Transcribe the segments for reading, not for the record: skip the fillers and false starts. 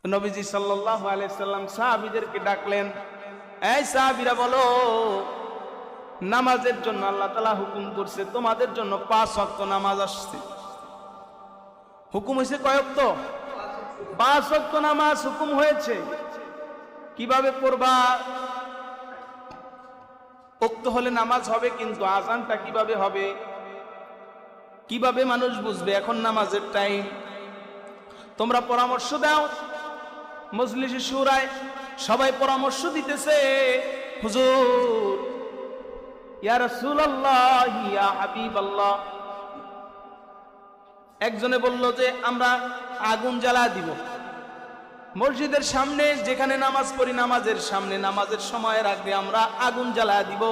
নবীজি সাল্লাল্লাহু আলাইহি সাল্লাম সাহাবীদেরকে ডাকলেন, এই সাহাবীরা বলো, নামাজের জন্য আল্লাহ তাআলা হুকুম করছে, তোমাদের জন্য 5 ওয়াক্ত নামাজ আসছে। হুকুম হয়েছে কয় ওয়াক্ত? 5 ওয়াক্ত নামাজ হুকুম হয়েছে। কিভাবে পড়বা? ওক্ত হলে নামাজ হবে, কিন্তু আজানটা কিভাবে হবে? কিভাবে মানুষ বুঝবে এখন নামাজের টাইম? তোমরা পরামর্শ দাও। মজলিসে শুরায় সবাই পরামর্শ দিতেছে, হুজুর, ইয়া রাসূলুল্লাহ, ইয়া হাবিবাল্লাহ। একজনে বলল যে আমরা আগুন জ্বালা দিব মসজিদের সামনে, যেখানে নামাজ পড়ি নামাজের সামনে, নামাজের সময়ের আগে আমরা আগুন জ্বালা দিব,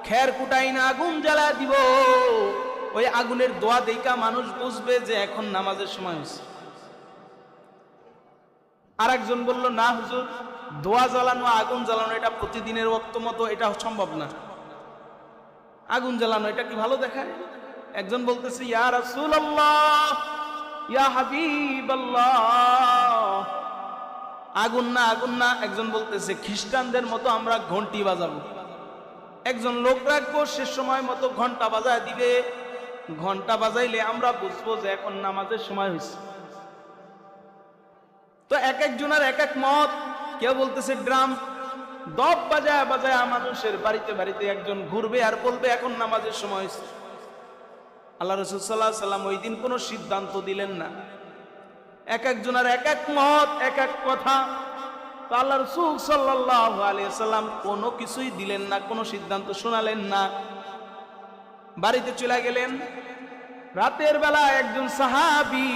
খের কুটাই না আগুন জ্বালা দিব। ওই আগুনের দোয়া দেখা মানুষ বুঝবে যে এখন নামাজের সময় হয়েছে। আর একজন বলল, না হুজুর, দোয়া জ্বালানো আগুন জ্বালানো এটা প্রতিদিনের ওয়াক্ত মতো, এটা সম্ভব না। আগুন জ্বালানো এটা কি ভালো দেখায়? একজন বলতেছে, ইয়া রাসূলুল্লাহ, ইয়া হাবিবাল্লাহ, আগুন না আগুন না। একজন বলতেছে, খ্রিস্টানদের মতো আমরা ঘন্টি বাজাবো। একজন লোক রাখবো, সে সময় মতো ঘন্টা বাজায় দিবে, ঘন্টা বাজাইলে আমরা বুঝবো যে এখন নামাজের সময় হয়েছে। তো এক একজনের এক এক মত। কেউ বলতেছে ড্রাম দপ বাজায় বাজায় মানুষের বাড়িতে বাড়িতে একজন ঘুরবে আর বলবে এখন নামাজের সময় হয়েছে। আল্লাহ রাসূল সাল্লাল্লাহু আলাইহি সাল্লাম ওই দিন কোনো সিদ্ধান্ত দিলেন না। এক একজনের এক এক মত, এক এক কথা। তো আল্লাহ রাসূল সাল্লাল্লাহু আলাইহি সাল্লাম কোনো কিছুই দিলেন না, কোনো সিদ্ধান্ত শোনালেন না, বাড়িতে চলে গেলেন। রাতের বেলা একজন সাহাবী,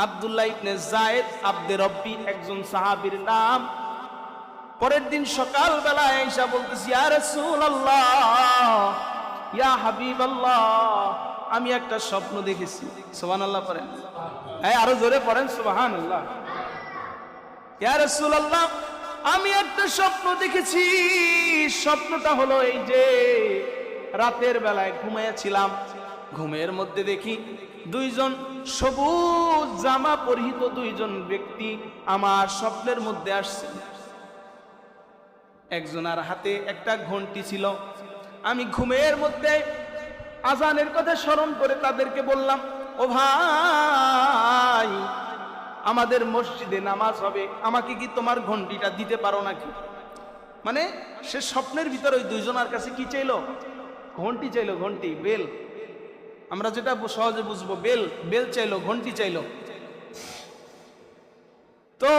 আব্দুল্লাহ ইবনে যায়েদ আব্দে রব্বি একজন সাহাবীর নাম, পরের দিন সকাল বেলা আয়েশা বলতেছি, ইয়া রাসূলুল্লাহ, ইয়া হাবিবাল্লাহ, আমি একটা স্বপ্ন দেখেছি। সুবহানাল্লাহ পড়েন, এই আরো জোরে পড়েন সুবহানাল্লাহ। ইয়া রাসূলুল্লাহ, আমি একটা স্বপ্ন দেখেছি। স্বপ্নটা হলো এই যে রাতের বেলায় ঘুমিয়েছিলাম, ঘুমের মধ্যে দেখি দুইজন সবুজ জামা পরিহিত দুইজন ব্যক্তি আমার স্বপ্নের মধ্যে আসছে। একজনের হাতে একটা ঘন্টি ছিল। আমি ঘুমের মধ্যে আজানের কথা স্মরণ করে তাদেরকে বললাম, ও ভাই, আমাদের মসজিদে নামাজ হবে, আমাকে কি তোমার ঘন্টিটা দিতে পারো নাকি? মানে সে স্বপ্নের ভিতরে ওই দুইজনের কাছে কি চাইলো? ঘন্টি চাইলো, ঘন্টি, বেল। আমরা যেটা সহজে বুঝবো, বেল, বেল চাইলো, ঘন্টি চাইলো। তো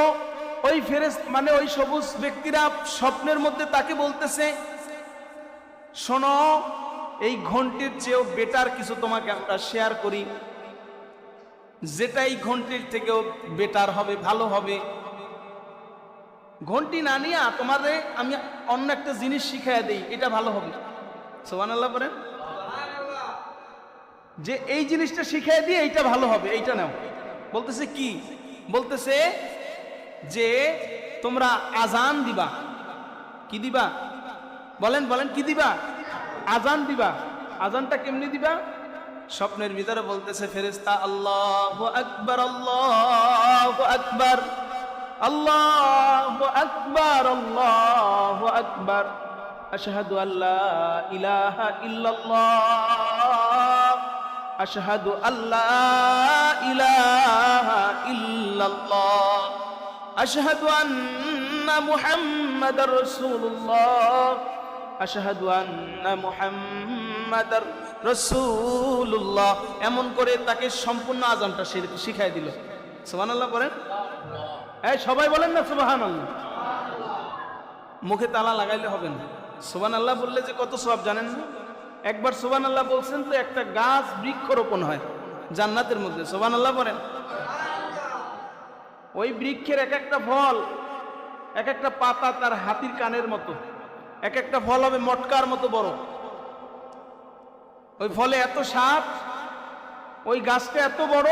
ওই ফেরেশতা মানে ওই সবুজ ব্যক্তিরা স্বপ্নের মধ্যে তাকে বলতেছে, শোনো, এই ঘন্টির চেয়েও বেটার কিছু তোমাকে আমরা শেয়ার করি, যেটা এই ঘন্টির থেকেও বেটার হবে, ভালো হবে। ঘন্টি না নিয়ে তোমাদের আমি অন্য একটা জিনিস শিখাইয়া দেই, এটা ভালো হবে। সুবহানাল্লাহ বলেন, যে এই জিনিসটা শিখাই দিয়ে এইটা ভালো হবে, এইটা নাও। বলতেছে কি? বলতেছে যে তোমরা আজান দিবা। কি দিবা? বলেন বলেন, কি দিবা? আজান দিবা। আজানটা কেমনি দিবা? স্বপ্নের ভিতরে বলতেছে ফেরেশতা, আল্লাহু আকবার, আল্লাহু আকবার, আল্লাহু আকবার, আল্লাহু আকবার, আশহাদু আল্লা ইলাহা ইল্লাল্লাহ, আশহাদু আল্লা ইলাহা ইল্লাল্লাহ, আশহাদু আন্না মুহাম্মাদার রাসূলুল্লাহ, আশহাদু আন্না মুহাম্মাদার রাসূলুল্লাহ। এমন করে তাকে সম্পূর্ণ আজানটা শিখাই দিল। সুবহানাল্লাহ বলেন, এই সবাই বলেন না সুবহানাল্লাহ। মুখে তালা লাগাইলে হবে না। সুবহানাল্লাহ বললে যে কত সওয়াব জানেন না? একবার সুবহানাল্লাহ বলছেন তো একটা গাছ বৃক্ষরোপণ হয় জান্নাতের মধ্যে। সুবহানাল্লাহ বলেন। ওই বৃক্ষের এক একটা ফল, এক একটা পাতা তার হাতির কানের মতো, এক একটা ফল হবে মটকার মতো বড়। ওই ফলে এত স্বাদ, ওই গাছটা এত বড়,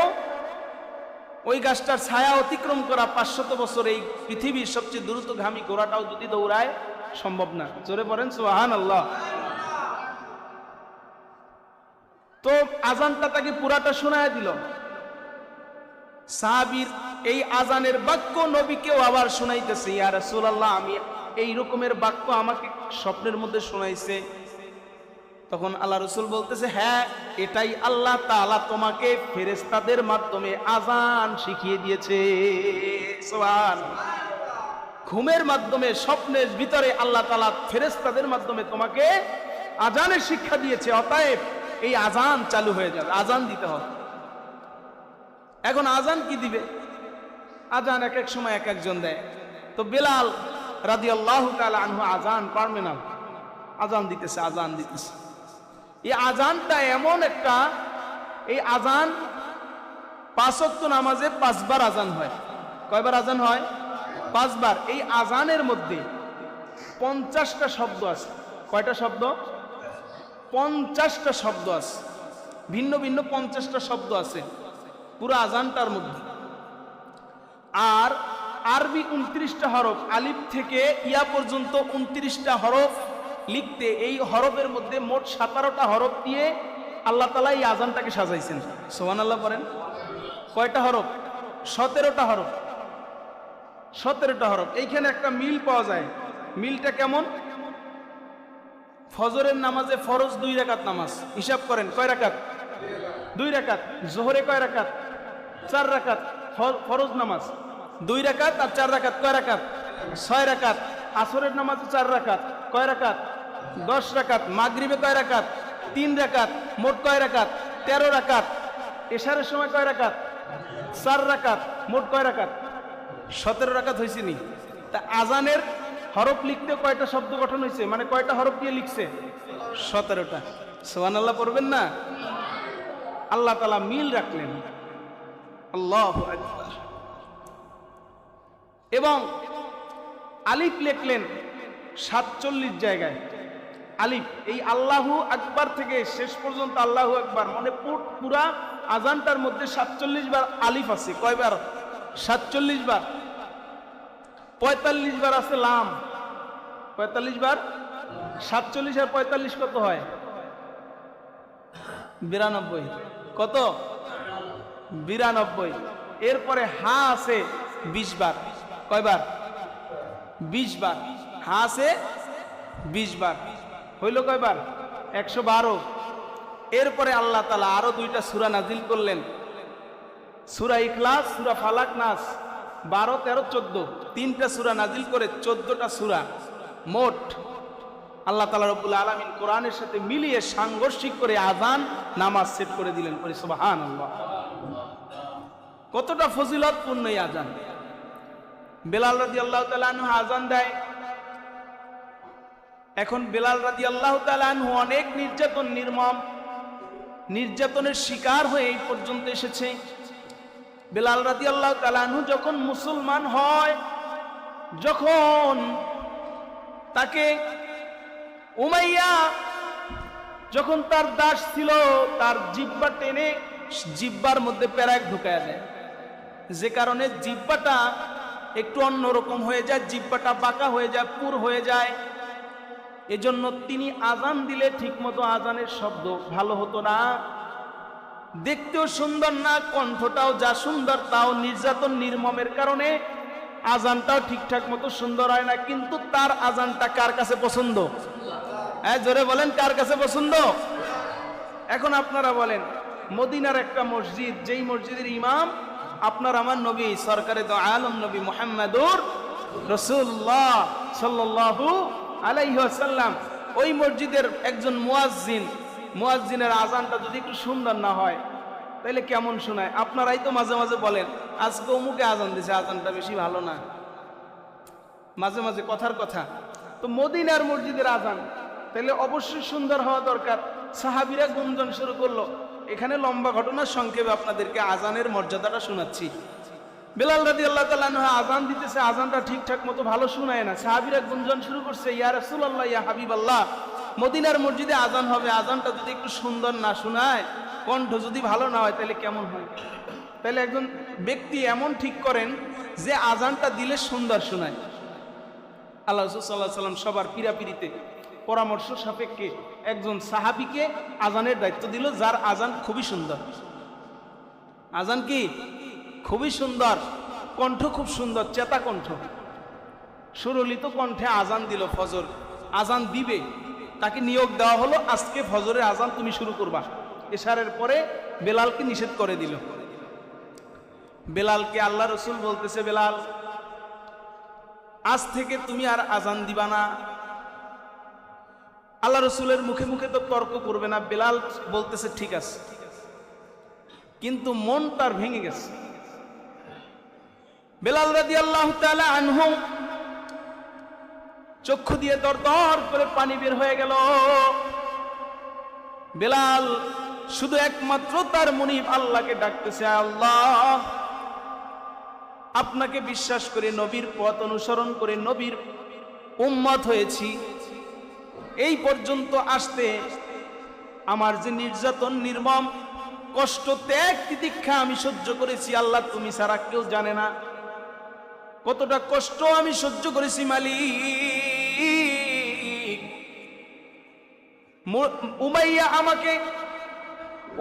ওই গাছটার ছায়া অতিক্রম করা 500 বছর এই পৃথিবীর সবচেয়ে দ্রুতগামী ঘোড়াটাও যদি দৌড়ায় সম্ভব না। জোরে পড়েন সুবহানাল্লাহ। তো আজানটা তাকে পুরাটা শোনায় দিল। সাহাবীর এই আজানের বাক্য নবীকেও আবার শোনাইতেছে, ইয়া রাসূলুল্লাহ আমি এই রকমের বাক্য আমাকে স্বপ্নের মধ্যে শোনাইছে। তখন আল্লাহ রসুল বলতেছে, হ্যাঁ এটাই আল্লাহ তাআলা তোমাকে ফেরেশতাদের মাধ্যমে আজান শিখিয়ে দিয়েছে। সুবহানাল্লাহ। ঘুমের মাধ্যমে, স্বপ্নের ভিতরে আল্লাহ তাআলা ফেরেশতাদের মাধ্যমে তোমাকে আজানের শিক্ষা দিয়েছে। অতএব এই আজান চালু হয়ে যাবে, আজান দিতে হবে। এখন আজান কি দিবে? আজান এক এক সময় এক একজন দেয়। তো বেলাল রাদিয়াল্লাহু তাআলা আনহু আজান পারবে না, আজান দিতেছে, আজান দিতেছে। এই আজানটা এমন একটা, এই আজান 5 ওয়াক্ত নামাজে 5 বার আজান হয়। কয়বার আজান হয়? 5 বার। এই আজানের মধ্যে 50টা শব্দ আছে। কয়টা শব্দ? 50টা শব্দ আছে, ভিন্ন ভিন্ন 50টা শব্দ আছে পুরো আজানটার মধ্যে। আর আরবি 29টা হরফ, আলিফ থেকে ইয়া পর্যন্ত 29টা হরফ লিখতে, এই হরফের মধ্যে মোট 17টা হরফ দিয়ে আল্লাহ তাআলা এই আজানটাকে সাজাইছেন। সুবহানাল্লাহ পড়েন। কয়টা হরফ? 17টা হরফ। 17টা হরফ। এইখানে একটা মিল পাওয়া যায়। মিলটা কেমন? ফজরের নামাজে ফরজ 2 রাকাত নামাজ, হিসাব করেন কয় রাকাত? 2 রাকাত। জোহরে কয় রাকাত? 4 রাকাত। ফরজ নামাজ 2 রাকাত আর 4 রাকাত কয় রাকাত? 6 রাকাত। আসরের নামাজে 4 রাকাত, কয় রাকাত? 10 রাকাত। মাগরিবে কয় রাকাত? 3 রাকাত। মোট কয় রাকাত? 13 রাকাত। এশারের সময় কয় রাকাত? 4 রাকাত। মোট কয় রাকাত? 17 রাকাত হয়েছে নি? তা আজানের হরফ লিখতে কয়টা শব্দ গঠন হয়েছে, মানে কয়টা হরফ দিয়ে লিখছে? 17টা। সুবহানাল্লাহ পড়বেন না? আল্লাহ তাআলা মিল রাখলেন। আল্লাহু আকবার। এবং আলিফ লিখলেন 47 জায়গায়। আলিফ, এই আল্লাহু আকবার থেকে শেষ পর্যন্ত আল্লাহু আকবার, মানে পুরা আজানটার মধ্যে 47 বার আলিফ আছে। কয়বার? 47 বার। 45 বার আছে লাম। 45 বার। 47 আর 45 কত হয়? 92। কত? 92। এরপরে হা আছে 20 বার। কয়বার? 20 বার। হা আছে 20 বার। হইল কয়বার? 112। এরপরে আল্লাহ তাআলা আরো 2টা সূরা নাজিল করলেন, সূরা ইখলাস, সূরা ফালাক, নাস। 12, 13, 14 3টা সূরা নাজিল করে 14টা সূরা। মোট আল্লাহ তাআলা রব্বুল আলামিন কোরআনের সাথে মিলিয়ে সাংঘর্ষিক করে আজান নামাজ সেট করে দিলেন। সুবহানাল্লাহ। কতটা ফজিলতপূর্ণ এই আজান। বেলাল রাদিয়াল্লাহু তাআলা আনহু আজান দেয়। এখন বেলাল রাদিয়াল্লাহু তাআলা আনহু অনেক নির্যাতন, নির্যাতনের শিকার হয়ে এই পর্যন্ত এসেছে। বেলাল রাদিয়াল্লাহু তাআলা আনহু যখন মুসলমান হয়, যখন তাকে উমাইয়া যখন তার দাস ছিল, তার জিহ্বা টেনে জিহ্বার মধ্যে পেরেক ঢুকায় দেয়, যে কারণে জিহ্বাটা একটু অন্যরকম হয়ে যায়, জিহ্বাটা বাঁকা হয়ে যায়, পুর হয়ে যায়। এজন্য তিনি আজান দিলে ঠিকমতো আজানের শব্দ ভালো হতো না, দেখতেও সুন্দর না, কণ্ঠটাও যা সুন্দর তাও নির্যাতন নির্মমের কারণে আজানটাও ঠিকঠাক মতো সুন্দর হয় না। কিন্তু তার আজানটা কার কাছে পছন্দ? হ্যাঁ, জোরে বলেন, কার কাছে পছন্দ? এখন আপনারা বলেন, মদিনার একটা মসজিদ, যেই মসজিদের ইমাম আপনার আমার নবী সরকারে দো আলম নবী মুহাম্মদুর রাসূলুল্লাহ সাল্লাল্লাহু আলাইহি ওয়াসাল্লাম, ওই মসজিদের একজন মুয়াজ্জিনের আজানটা যদি একটু সুন্দর না হয় তাহলে কেমন শোনায়? আপনারাই তো মাঝে মাঝে বলেন আজকে অমুকে আজান দিছে, আজানটা বেশি ভালো না, মাঝে মাঝে কথার কথা। তো মদিনার মসজিদের আজান তাহলে অবশ্যই সুন্দর হওয়া দরকার। সাহাবীরা গুঞ্জন শুরু করলো। এখানে লম্বা ঘটনার সংক্ষেপে আপনাদেরকে আজানের মর্যাদাটা শোনাচ্ছি। বেলাল রাদিয়াল্লাহু তাআলা আনহু আজান দিতেছে, আজানটা ঠিকঠাক মতো ভালো শোনায় না। সাহাবীরা গুঞ্জন শুরু করছে, ইয়া রাসূলুল্লাহ, ইয়া হাবিবাল্লাহ, মদিনার মসজিদে আজান হবে, আজানটা যদি একটু সুন্দর না শোনায়, কণ্ঠ যদি ভালো না হয় তাহলে কেমন হয়? তাহলে একজন ব্যক্তি এমন ঠিক করেন যে আজানটা দিলে সুন্দর শোনায়। আল্লাহ রাসূল সাল্লাল্লাহু আলাইহি ওয়াসাল্লাম সবার পীড়াপিড়িতে পরামর্শ সাপেক্ষে একজন সাহাবীকে আজানের দায়িত্ব দিল, যার আজান খুবই সুন্দর। আজান কি? খুবই সুন্দর। কণ্ঠ খুব সুন্দর, চেতা কণ্ঠ, সুরলিত কণ্ঠে আজান দিল। ফজর আজান দিবে, তাকে নিয়োগ দেওয়া হলো, আজকে ফজরের আজান তুমি শুরু করবা। এশারের পরে বেলালকে নিষেধ করে দিল। বেলালকে আল্লাহ রসুল বলতেছে, বেলাল আজ থেকে তুমি আর আজান দিবা না। আল্লাহ রসুলের মুখে মুখে তো তর্ক করবে না। বেলাল বলতেছে ঠিক আছে, কিন্তু মন তার ভেঙে গেছে। বেলাল রাদিয়াল্লাহু তাআলা আনহু চক্ষু দিয়ে দর দর করে পানি বের হয়ে গেল। বেলাল শুধু একমাত্র তার মুনিব আল্লাহকে ডাকতেছে, আল্লাহ আপনাকে বিশ্বাস করে নবীর পথ অনুসরণ করে নবীর উম্মত হয়েছি, এই পর্যন্ত আসতে আমার যে নির্যাতন, নির্মম কষ্ট, ত্যাগ, তিতিক্ষা আমি সহ্য করেছি, আল্লাহ তুমি ছাড়া কেউ জানে না কতটা কষ্ট আমি সহ্য করেছি মালিক।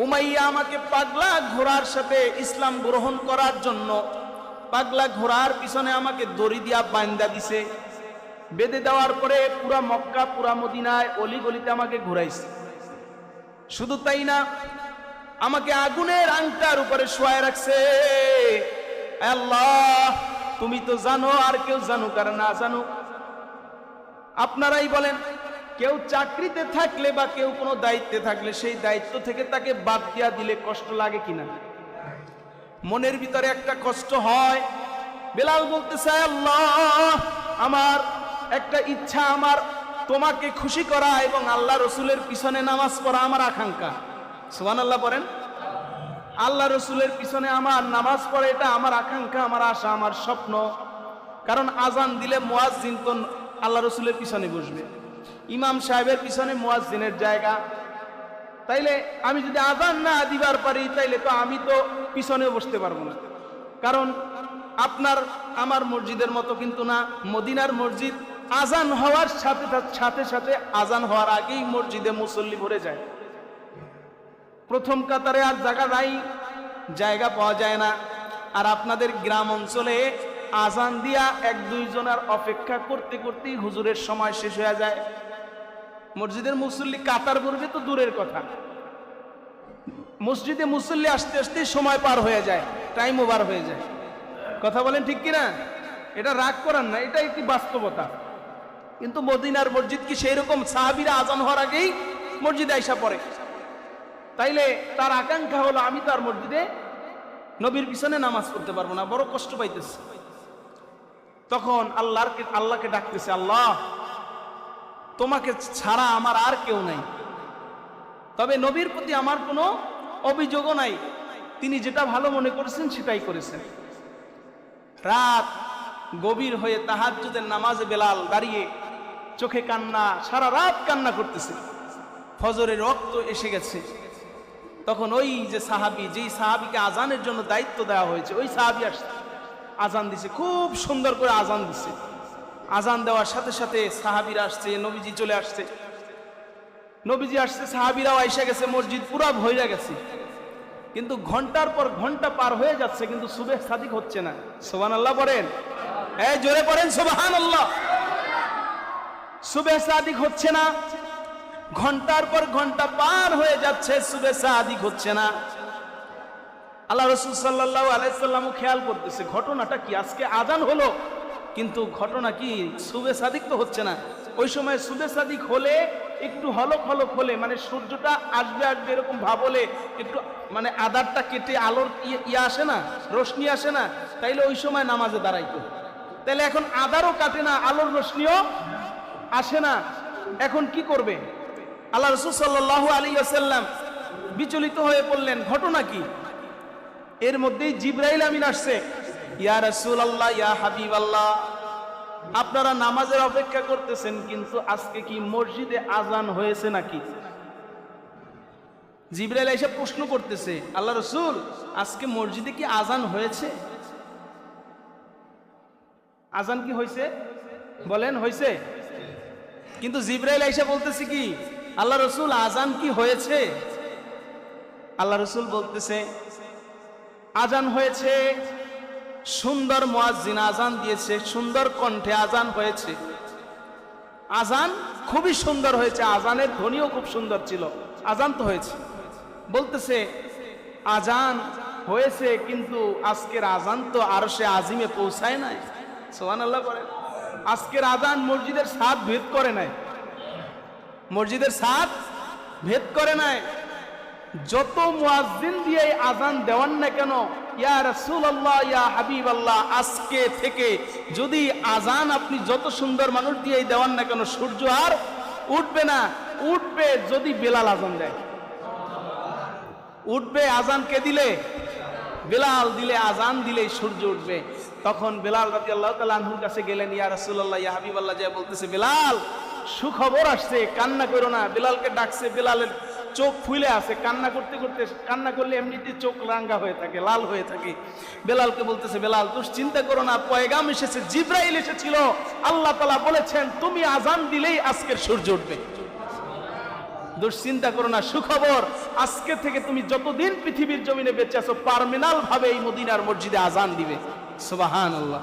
উমাইয়া আমাকে পাগলা ঘোড়ার সাথে ইসলাম গ্রহণ করার জন্য পাগলা ঘোড়ার পিছনে আমাকে দড়ি দিয়া বান্দা দিছে। বেঁধে দেওয়ার পরে পুরা মক্কা, পুরা মদিনায় অলি গলিতে আমাকে ঘুরাইছে। শুধু তাই না, আমাকে আগুনের আংটার উপরে শোয়ায় রাখছে। আল্লাহ তুমি তো জানো, আর কেউ জানুক আর না জানুক, আপনারাই বলেন, কেউ চাকরিতে থাকলে বা কেউ কোনো দায়িত্বে থাকলে সেই দায়িত্ব থেকে তাকে বাদ দিয়া দিলে কষ্ট লাগে কিনা? মনের ভিতরে একটা কষ্ট হয়। বেলাল বলতেছে, আল্লাহ আমার একটা ইচ্ছা, আমার তোমাকে খুশি করা এবং আল্লাহ রসুলের পিছনে নামাজ পড়া আমার আকাঙ্ক্ষা। সুবহানাল্লাহ বলেন। আল্লাহ রসুলের পিছনে আমার নামাজ পড়ে, এটা আমার আকাঙ্ক্ষা, আমার আশা, আমার স্বপ্ন। কারণ আজান দিলে মুয়াজ্জিন তো আল্লাহ রসুলের পিছনে বসবে, ইমাম সাহেবের পিছনে মুয়াজ্জিনের জায়গা। তাইলে আমি যদি আজান না দিবার পারি, তাইলে তো আমি তো পিছনে বসতে পারবো না। কারণ আপনার আমার মসজিদের মতো কিন্তু না, মদিনার মসজিদ আজান হওয়ার সাথে সাথে আজান হওয়ার আগেই মসজিদে মুসল্লি ভরে যায়। প্রথম কাতারে আর জায়গা নাই, জায়গা পাওয়া যায় না। আর আপনাদের গ্রাম অঞ্চলে আজান দিয়া এক দুইজনের অপেক্ষা করতে করতেই হুজুরের সময় শেষ হয়ে যায়। মসজিদের মুসল্লি কাতার করবে তো দূরের কথা, মসজিদে মুসল্লি আসতে আসতে সময় পার হয়ে যায়, টাইম ওভার হয়ে যায়। কথা বলেন ঠিক কিনা? এটা রাগ করার না, এটা একটি বাস্তবতা। কিন্তু মদিনার মসজিদ কি সেই রকম? সাহাবীরা আজান হওয়ার আগেই মসজিদে আইসা পড়ে। তাইলে তার আকাঙ্ক্ষা হলো, আমি তার মসজিদে নবীর পিছনে নামাজ পড়তে পারবো না, বড় কষ্ট পাইতেছে। তখন আল্লাহকে ডাকতেছে, আল্লাহ তোমাকে ছাড়া আমার আর কেউ নাই, তবে নবীর প্রতি আমার কোনো অভিযোগও নাই, তিনি যেটা ভালো মনে করেছেন সেটাই করেছেন। রাত গভীর হয়ে তাহাজ্জুদের নামাজে বেলাল দাঁড়িয়ে চোখে কান্না, সারা রাত কান্না করতেছে। ফজরের রক্ত এসে গেছে। তখন ওই যে সাহাবী, যেই সাহাবীকে আজানের জন্য দায়িত্ব দেওয়া হয়েছে, ওই সাহাবী আসছে, আজান দিছে, খুব সুন্দর করে আজান দিছে। আজান দেওয়ার সাথে সাথে সাহাবীরা আসছে, নবীজি চলে আসছে। নবীজি আসছে, সাহাবীরাও আইসা গেছে, মসজিদ পুরা ভইরা গেছে। কিন্তু ঘন্টার পর ঘন্টা পার হয়ে যাচ্ছে, কিন্তু সুবহ সাদিক হচ্ছে না। সুবহানাল্লাহ পড়েন, এই জোরে পড়েন সুবহানাল্লাহ। সুবহ সাদিক হচ্ছে না, ঘন্টার পর ঘন্টা পার হয়ে যাচ্ছে, সুবহ সাদিক হচ্ছে না। আল্লাহ রাসূল সাল্লাল্লাহু আলাইহি সাল্লাম খেয়াল করতেছে, ঘটনাটা কি? আজকে আজান হলো, কিন্তু ঘটনা কি? সুবহ সাদিক তো হচ্ছে না। ওই সময় সুবহ সাদিক হলে একটু হলক হলক হলে, মানে সূর্যটা আসবে আসবে এরকম ভাব হলে, একটু মানে আধারটা কেটে আলোর ইয়ে আসে না, রোশনি আসে না, তাইলে ওই সময় নামাজে দাঁড়াইতো। তাইলে এখন আধারও কাটে না, আলোর রোশনিও আসে না, এখন কি করবে? আল্লাহ রাসূল সাল্লাল্লাহু আলাইহি ওয়াসাল্লাম বিচলিত হয়ে পড়লেন, ঘটনা কি? এর মধ্যেই জিবরাইল আমিন আসছে, ইয়া রাসূলুল্লাহ, ইয়া হাবিবাল্লাহ, আপনারা নামাজের অপেক্ষা করতেছেন, কিন্তু আজকে কি মসজিদে আজান হয়েছে নাকি? জিবরাইল এসে প্রশ্ন করতেছে, আল্লাহ রাসূল আজকে মসজিদে কি আজান হয়েছে? আজান কি হয়েছে? বলেন হয়েছে? কিন্তু জিবরাইল এসে বলতেছে কি, আল্লাহ রাসূল আজান কি হয়েছে? আল্লাহ রাসূল বলতেছে, আজান হয়েছে, সুন্দর মুয়াজ্জিন আজান দিয়েছে, সুন্দর কণ্ঠে আজান হয়েছে, আজান খুবই সুন্দর হয়েছে, আজানের ধ্বনিও খুব সুন্দর ছিল, আজান তো হয়েছে। বলতেছে আজান হয়েছে কিন্তু আজকের আজান তো আরশে আজিমে পৌঁছায় নাই। সুবহানাল্লাহ বলেন। আজকের আজান মসজিদের ছাদ ভেদ করে নাই, মসজিদের ছাদ ভেদ করে নাই। যত মুয়াজ্জিন দিয়ে আজান দেওয়ান না কেন, ইয়া রাসূলুল্লাহ ইয়া হাবিবাল্লাহ, আজকে থেকে যদি আজান আপনি যত সুন্দর মানুষ দিয়ে দেওয়ান না কেন, সূর্য আর উঠবে না। উঠবে যদি বেলাল আজান দেয়, উঠবে। আজান কে দিলে? বেলাল দিলে, আজান দিলেই সূর্য উঠবে। তখন বেলাল রাদিয়াল্লাহু তাআলা আনহুর কাছে গেলেন, ইয়া রাসূলুল্লাহ ইয়া হাবিবাল্লাহ, যা বলতেছে বেলাল সুখবর আসছে, কান্না করো না। বেলালকে ডাকছে, বেলালের চোখ ফুলে আছে, কান্না করতে করতে, কান্না করলে এমনিতে চোখ রাঙ্গা হয়ে থাকে, লাল হয়ে থাকে। বেলালকে বলতেছে বেলাল দুশ্চিন্তা করো না, পয়গাম এসেছে, জিবরাইল এসেছিল, আল্লাহ তাআলা বলেছেন তুমি আজান দিলেই আজকের সূর্য উঠবে। দুশ্চিন্তা করো না, সুখবর, আজকে থেকে তুমি যতদিন পৃথিবীর জমিনে বেঁচে আছো পার্মানেন্ট ভাবে এই মদিনার মসজিদে আজান দিবে। সুবহানাল্লাহ।